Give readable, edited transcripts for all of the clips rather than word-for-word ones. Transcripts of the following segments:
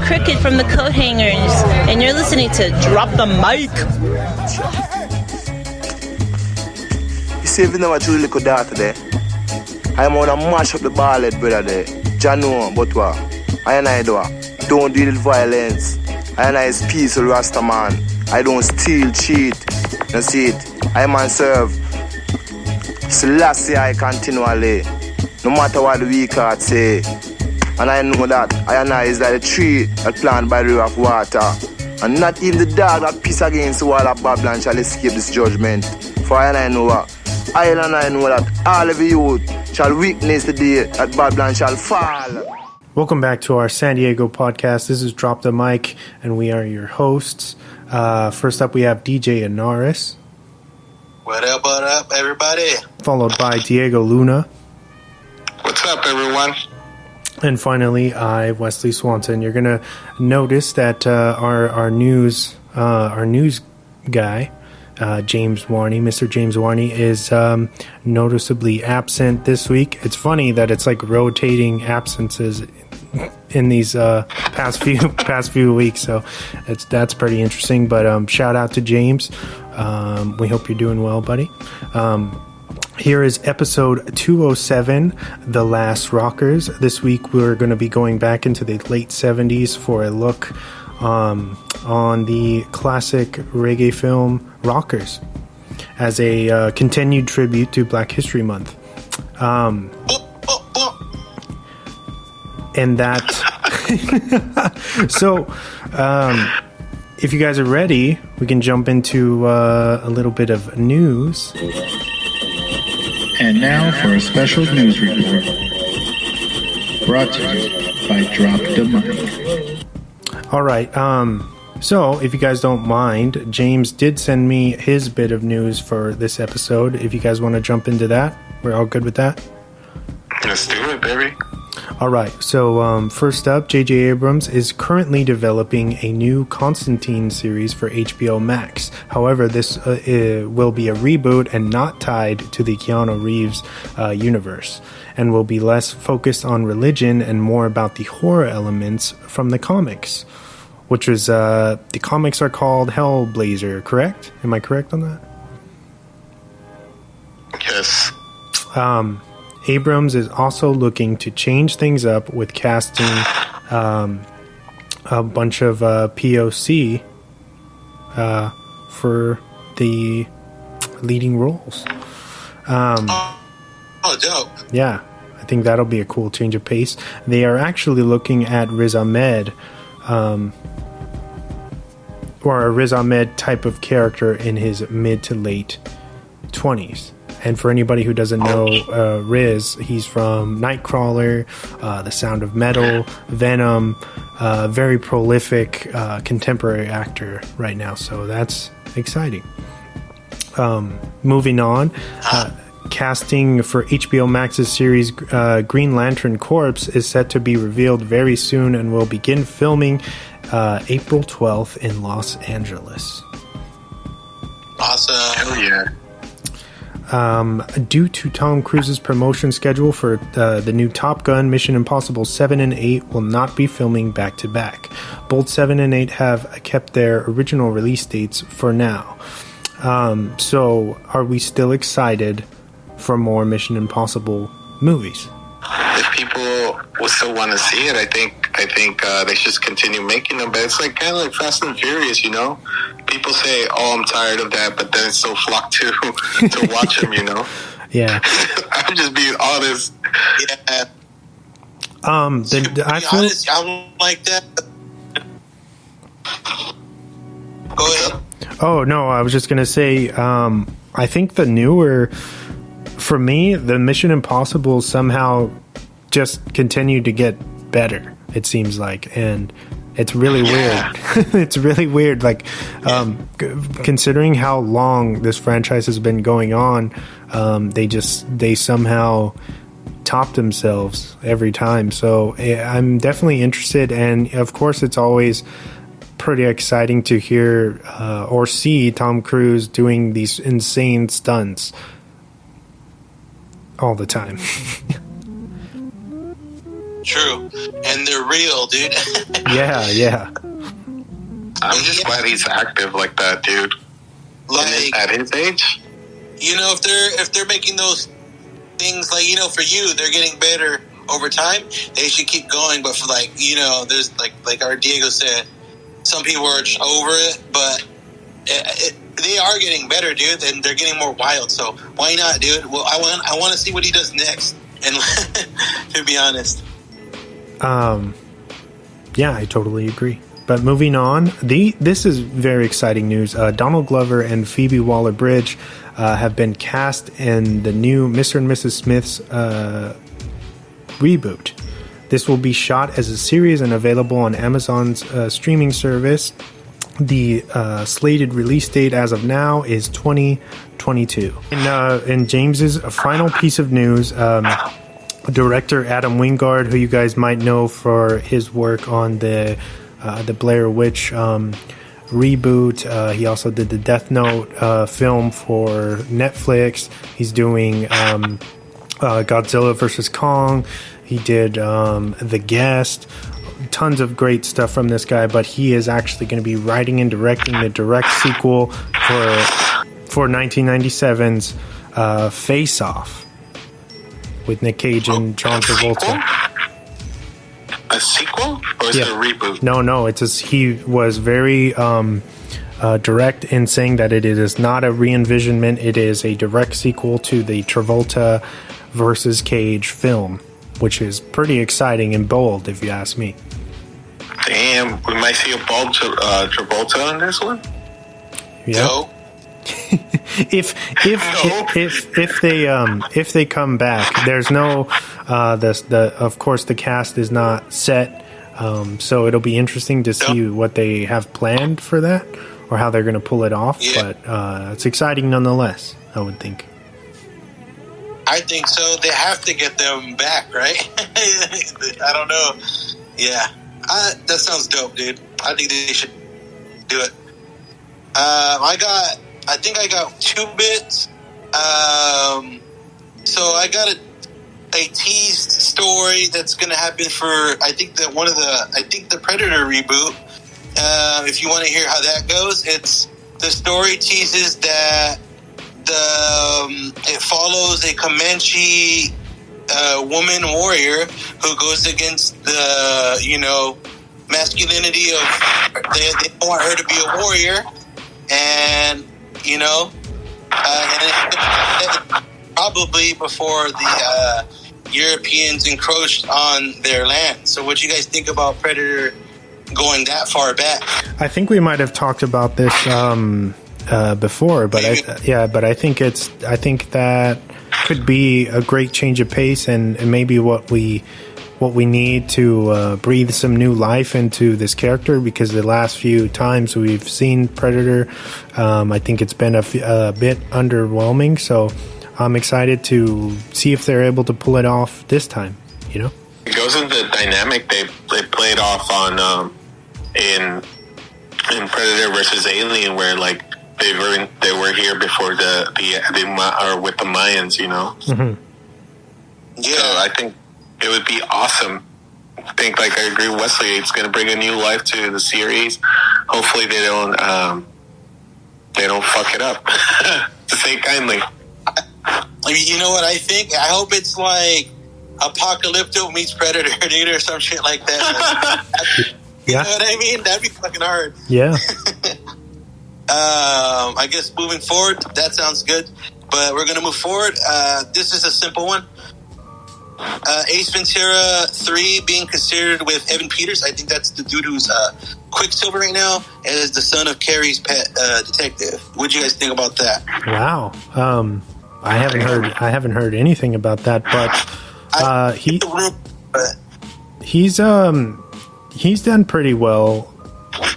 Cricket from the Coat Hangers, and you're listening to Drop the Mic. You see, if you never truly little daughter there, I'm gonna mash up the ballad, brother there. Jano, but what? I do. Don't deal with violence. I is peaceful Rasta man. I don't steal, cheat. You see it? I man serve. Selassie I continually. No matter what the weak heart say. And I know that I is like a tree that planted by the river of water. And not even the dog that piss against the wall of Babylon shall escape this judgment. For I know what? I know that all of you shall witness the day that Babylon shall fall. Welcome back to our San Diego podcast. This is Drop the Mic, and we are your hosts. First up, we have DJ Onarres. What up, everybody? Followed by Diego Luna. What's up, everyone? And finally, I, Wesley Swanson. You're gonna notice that our news guy, James Warney, Mr. James Warney, is noticeably absent this week. It's funny that it's like rotating absences in these past few weeks, so that's pretty interesting. But shout out to James. We hope you're doing well, buddy. Here is episode 207, The Last Rockers. This week we're going to be going back into the late 70s for a look on the classic reggae film Rockers as a continued tribute to Black History Month. And that... So, if you guys are ready, we can jump into a little bit of news. And now for a special news report, brought to you by Drop the Mic. All right, so if you guys don't mind, James did send me his bit of news for this episode. If you guys want to jump into that, we're all good with that? Let's do it, baby. All right, so first up, J.J. Abrams is currently developing a new Constantine series for HBO Max. However, this will be a reboot and not tied to the Keanu Reeves universe, and will be less focused on religion and more about the horror elements from the comics, which was, the comics are called Hellblazer, correct? Am I correct on that? Yes. Abrams is also looking to change things up with casting a bunch of POC for the leading roles. Dope. Yeah, I think that'll be a cool change of pace. They are actually looking at Riz Ahmed, or a Riz Ahmed type of character in his mid to late 20s. And for anybody who doesn't know Riz, he's from Nightcrawler, The Sound of Metal, Venom, very prolific contemporary actor right now. So that's exciting. Moving on, casting for HBO Max's series Green Lantern Corps is set to be revealed very soon and will begin filming April 12th in Los Angeles. Awesome. Hell yeah. Due to Tom Cruise's promotion schedule for the new Top Gun, Mission Impossible 7 and 8 will not be filming back-to-back. Both 7 and 8 have kept their original release dates for now. So, are we still excited for more Mission Impossible movies? If people will still want to see it, I think they should continue making them. But it's like kind of like Fast and Furious, you know. People say, "Oh, I'm tired of that," but then it's so flocked to watch them, you know. Yeah. I'm just being honest. Yeah. I feel honest, I'm like that. Go ahead. Oh no, I was just gonna say. I think the newer, for me, the Mission Impossible somehow just continued to get better. It seems like, and it's really weird. It's really weird. Like, considering how long this franchise has been going on, they somehow top themselves every time. So I'm definitely interested, and of course, it's always pretty exciting to hear or see Tom Cruise doing these insane stunts all the time. True. And they're real, dude. Yeah. I'm just glad he's active like that, dude. Like, at his age, you know, if they're making those things, like, you know, for you, they're getting better over time, they should keep going. But for, like, you know, there's like our Diego said, some people are just over it, but they are getting better, dude, and they're getting more wild. So why not, dude? Well, I want to see what he does next. And to be honest, yeah, I totally agree. But moving on, this is very exciting news. Donald Glover and Phoebe Waller-Bridge have been cast in the new Mr. and Mrs. Smith's reboot. This will be shot as a series and available on Amazon's streaming service. The slated release date as of now is 2022. In James's final piece of news, director Adam Wingard, who you guys might know for his work on the Blair Witch reboot. He also did the Death Note film for Netflix. He's doing Godzilla vs. Kong. He did The Guest. Tons of great stuff from this guy, but he is actually going to be writing and directing the direct sequel for 1997's Face Off with Nick Cage and John Travolta. A sequel? Or is it a reboot? No. He was very direct in saying that it is not a re-envisionment. It is a direct sequel to the Travolta versus Cage film, which is pretty exciting and bold, if you ask me. Damn, we might see a bald Travolta on this one. Yeah. no. If they come back, there's no of course the cast is not set, so it'll be interesting to see what they have planned for that or how they're going to pull it off. Yeah. But it's exciting nonetheless, I would think. I think so. They have to get them back, right? I don't know. Yeah. That sounds dope, dude. I think they should do it. I think I got 2 bits. So I got a teased story that's going to happen for, I think the Predator reboot. If you want to hear how that goes, the story teases that it follows a Comanche woman warrior who goes against the, you know, masculinity of they want her to be a warrior, and you know, and probably before the Europeans encroached on their land. So what do you guys think about Predator going that far back? I think we might have talked about this before, but I think that could be a great change of pace and maybe what we need to breathe some new life into this character, because the last few times we've seen Predator, I think it's been a bit underwhelming. So I'm excited to see if they're able to pull it off this time. You know, it goes into the dynamic they played off on in Predator versus Alien, where like they were here before the or with the Mayans, you know. Mm-hmm. Yeah, so I think it would be awesome. I think, like, I agree with Wesley, it's going to bring a new life to the series. Hopefully they don't fuck it up, to say it kindly. You know what I think? I hope it's like Apocalypto meets Predator, dude, or some shit like that. You know what I mean? That'd be fucking hard. Yeah. I guess moving forward, that sounds good. But we're going to move forward. This is a simple one. Ace Ventura 3 being considered with Evan Peters. I think that's the dude who's Quicksilver right now, as the son of Carrie's pet detective. What do you guys think about that? Wow. I haven't heard anything about that, but he's done pretty well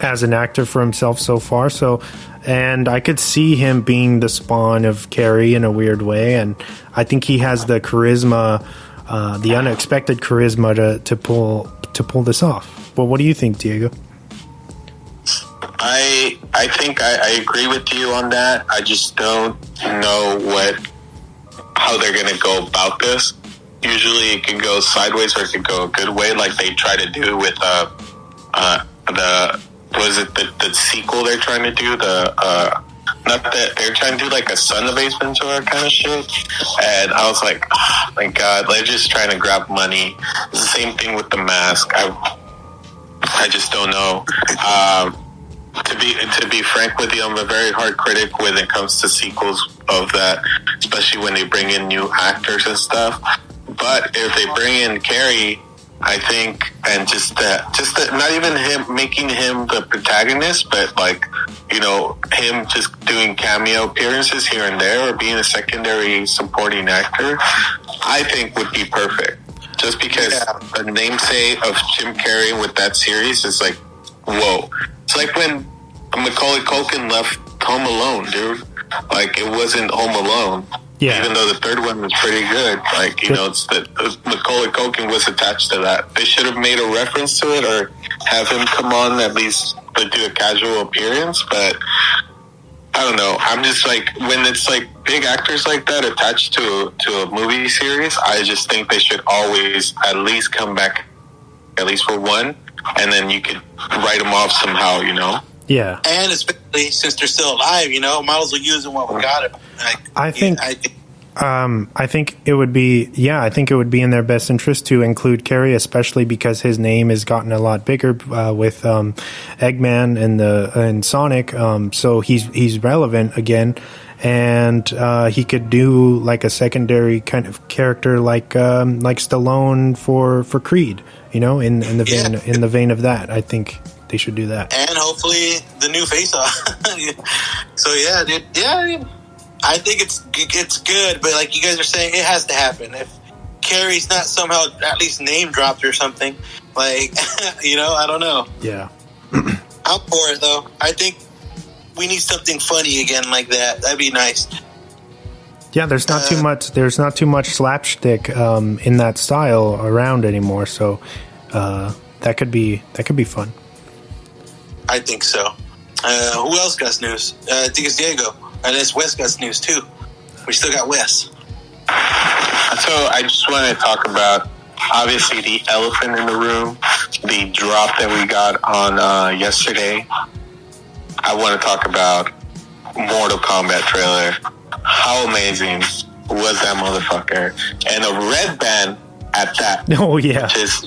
as an actor for himself so far. So, and I could see him being the spawn of Carrie in a weird way, and I think he has the charisma, the unexpected charisma to pull this off. Well, what do you think, Diego? I think I agree with you on that. I just don't know how they're going to go about this. usually it can go sideways or it can go a good way, like they try to do with the sequel they're trying to do, not that they're trying to do like a Son of Ace Ventura kind of shit, and I was like, oh my god, they're just trying to grab money. It's the same thing with The Mask. I just don't know. To be frank with you, I'm a very hard critic when it comes to sequels of that, especially when they bring in new actors and stuff. But if they bring in Carrie, I think, and just that, not even him making him the protagonist, but like, you know, him just doing cameo appearances here and there or being a secondary supporting actor, I think would be perfect. Just because the namesake of Jim Carrey with that series is like, whoa. It's like when Macaulay Culkin left Home Alone, dude. Like, it wasn't Home Alone. Yeah. Even though the third one was pretty good. Like, you know, it's that Macaulay Culkin was attached to that. They should have made a reference to it or have him come on at least to do a casual appearance. But I don't know. I'm just like, when it's like big actors like that attached to a movie series, I just think they should always at least come back at least for one, and then you could write them off somehow, you know? Yeah. And especially since they're still alive, you know, might as well use them while we got it. I think it would be in their best interest to include Carrie, especially because his name has gotten a lot bigger with Eggman and Sonic. So he's relevant again, and he could do like a secondary kind of character like Stallone for Creed. You know, in the vein of that, I think they should do that. And hopefully the new Face-Off. So yeah, dude. Yeah, I think it's good, but like you guys are saying, it has to happen. If Carrie's not somehow at least name dropped or something, like, you know, I don't know. Yeah. I'm for it though. I think we need something funny again like that. That'd be nice. Yeah, there's not too much. There's not too much slapstick in that style around anymore. So that could be fun. I think so. Who else got news? I think it's Diego, and it's Wes got news too. We still got Wes. So I just want to talk about obviously the elephant in the room, the drop that we got on yesterday. I want to talk about Mortal Kombat trailer. How amazing was that motherfucker? And a red band at that. Oh, yeah. Which is,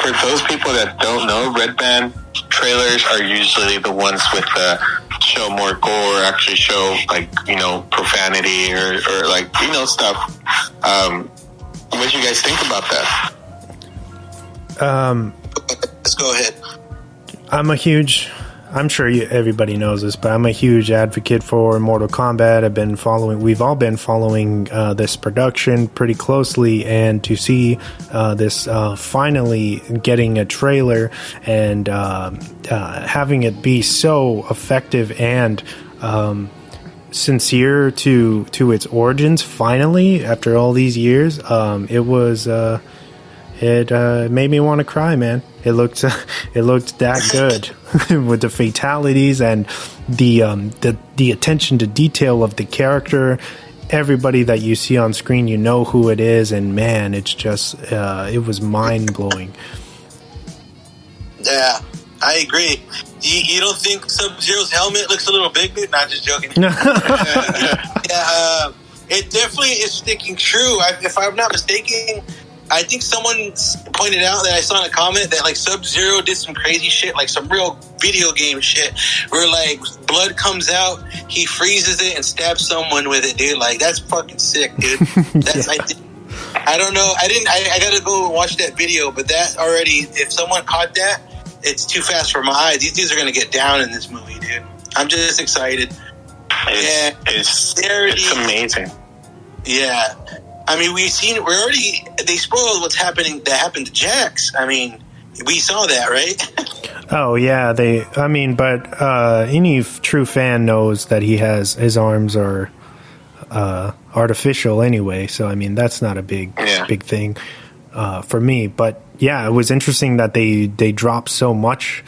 for those people that don't know, red band trailers are usually the ones with the show more gore, actually show, like, you know, profanity or like, you know, stuff. What do you guys think about that? Let's go ahead. I'm sure everybody knows this, but I'm a huge advocate for Mortal Kombat. We've all been following this production pretty closely, and to see this finally getting a trailer and having it be so effective and sincere to its origins, finally, after all these years, it made me want to cry, man. It looked that good with the fatalities and the attention to detail of the character. Everybody that you see on screen, you know who it is, and man, it's just it was mind blowing. Yeah, I agree. You don't think Sub-Zero's helmet looks a little big, dude? Not just joking. Yeah, it definitely is sticking true. If I'm not mistaken, I think someone pointed out that I saw in a comment that like Sub-Zero did some crazy shit, like some real video game shit, where like blood comes out, he freezes it and stabs someone with it, dude. Like, that's fucking sick, dude. That's I don't know. I gotta go and watch that video, but that already, if someone caught that, it's too fast for my eyes. These dudes are gonna get down in this movie, dude. I'm just excited. It's amazing. Yeah. I mean, they spoiled what's happening, that happened to Jax. I mean, we saw that, right? Oh, yeah. But any true fan knows that his arms are artificial anyway. So, I mean, that's not a big thing for me. But, yeah, it was interesting that they dropped so much.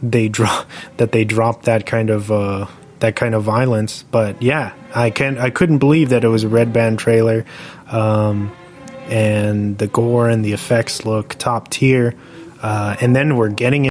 They dropped that kind of violence. But, yeah, I couldn't believe that it was a red band trailer. and the gore and the effects look top tier. And then we're getting